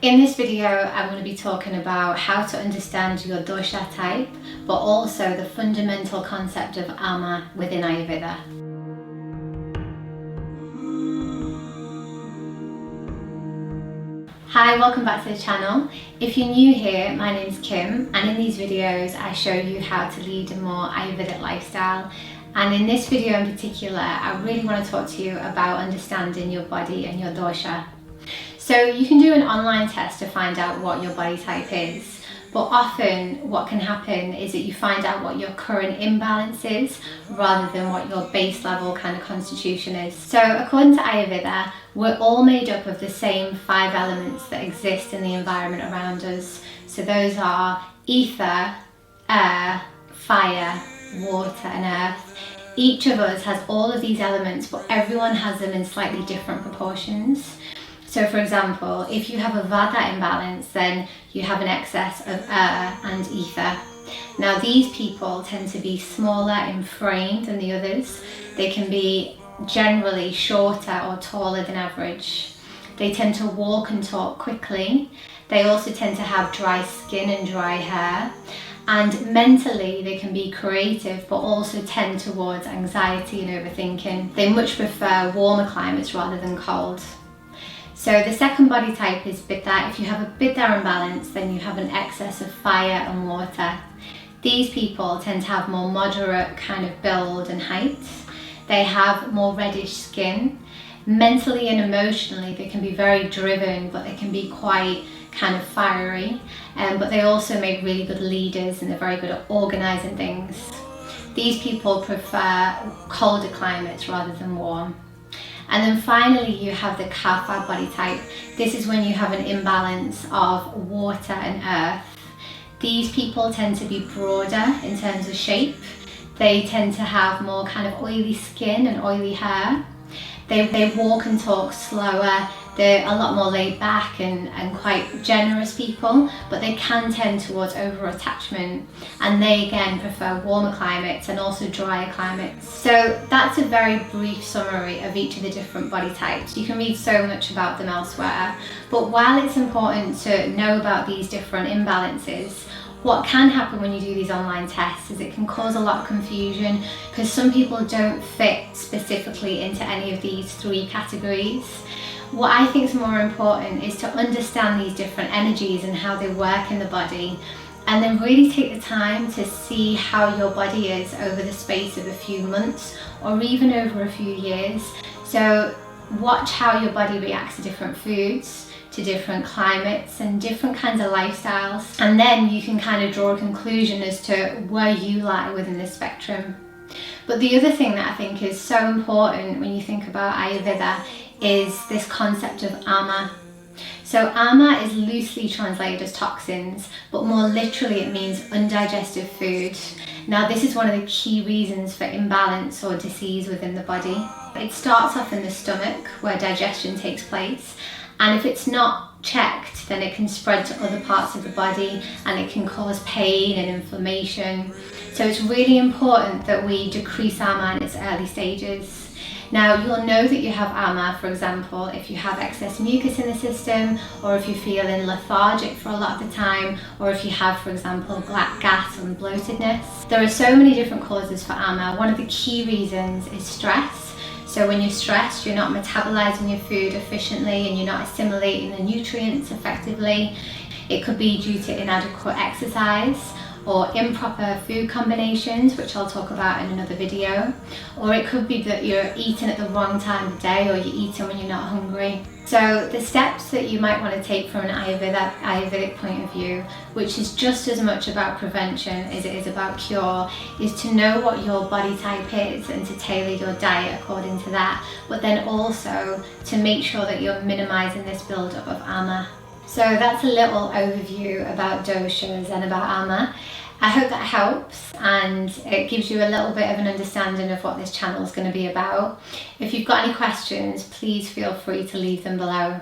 In this video, I'm going to be talking about how to understand your dosha type, but also the fundamental concept of ama within Ayurveda. Hi, welcome back to the channel. If you're new here, my name is Kim, and in these videos I show you how to lead a more Ayurvedic lifestyle. And in this video in particular, I really want to talk to you about understanding your body and your dosha. So you can do an online test to find out what your body type is, but often what can happen is that you find out what your current imbalance is rather than what your base level kind of constitution is. So according to Ayurveda, we're all made up of the same 5 elements that exist in the environment around us. So those are ether, air, fire, water and earth. Each of us has all of these elements, but everyone has them in slightly different proportions. So for example, if you have a vata imbalance, then you have an excess of air and ether. Now these people tend to be smaller in frame than the others. They can be generally shorter or taller than average. They tend to walk and talk quickly. They also tend to have dry skin and dry hair. And mentally they can be creative but also tend towards anxiety and overthinking. They much prefer warmer climates rather than cold. So the second body type is pitta. If you have a pitta imbalance, then you have an excess of fire and water. These people tend to have more moderate kind of build and height. They have more reddish skin. Mentally and emotionally they can be very driven, but they can be quite kind of fiery. But they also make really good leaders and they're very good at organising things. These people prefer colder climates rather than warm. And then finally you have the kapha body type. This is when you have an imbalance of water and earth. These people tend to be broader in terms of shape. They tend to have more kind of oily skin and oily hair. They walk and talk slower. They're a lot more laid back and quite generous people, but they can tend towards over attachment, and they again prefer warmer climates and also drier climates. So that's a very brief summary of each of the different body types. You can read so much about them elsewhere, but while it's important to know about these different imbalances, what can happen when you do these online tests is it can cause a lot of confusion because some people don't fit specifically into any of these 3 categories. What I think is more important is to understand these different energies and how they work in the body, and then really take the time to see how your body is over the space of a few months or even over a few years. So watch how your body reacts to different foods, to different climates and different kinds of lifestyles, and then you can kind of draw a conclusion as to where you lie within the spectrum. But the other thing that I think is so important when you think about Ayurveda is this concept of ama. So ama is loosely translated as toxins, but more literally it means undigested food. Now this is one of the key reasons for imbalance or disease within the body. It starts off in the stomach where digestion takes place, and if it's not checked then it can spread to other parts of the body and it can cause pain and inflammation. So it's really important that we decrease ama in its early stages. Now you'll know that you have ama, for example, if you have excess mucus in the system, or if you're feeling lethargic for a lot of the time, or if you have, for example, gas and bloatedness. There are so many different causes for ama. One of the key reasons is stress. So when you're stressed, you're not metabolizing your food efficiently and you're not assimilating the nutrients effectively. It could be due to inadequate exercise or improper food combinations, which I'll talk about in another video. Or it could be that you're eating at the wrong time of day, or you're eating when you're not hungry. So the steps that you might want to take from an Ayurvedic point of view, which is just as much about prevention as it is about cure, is to know what your body type is and to tailor your diet according to that, but then also to make sure that you're minimizing this buildup of ama. So that's a little overview about doshas and about ama. I hope that helps and it gives you a little bit of an understanding of what this channel is going to be about. If you've got any questions, please feel free to leave them below.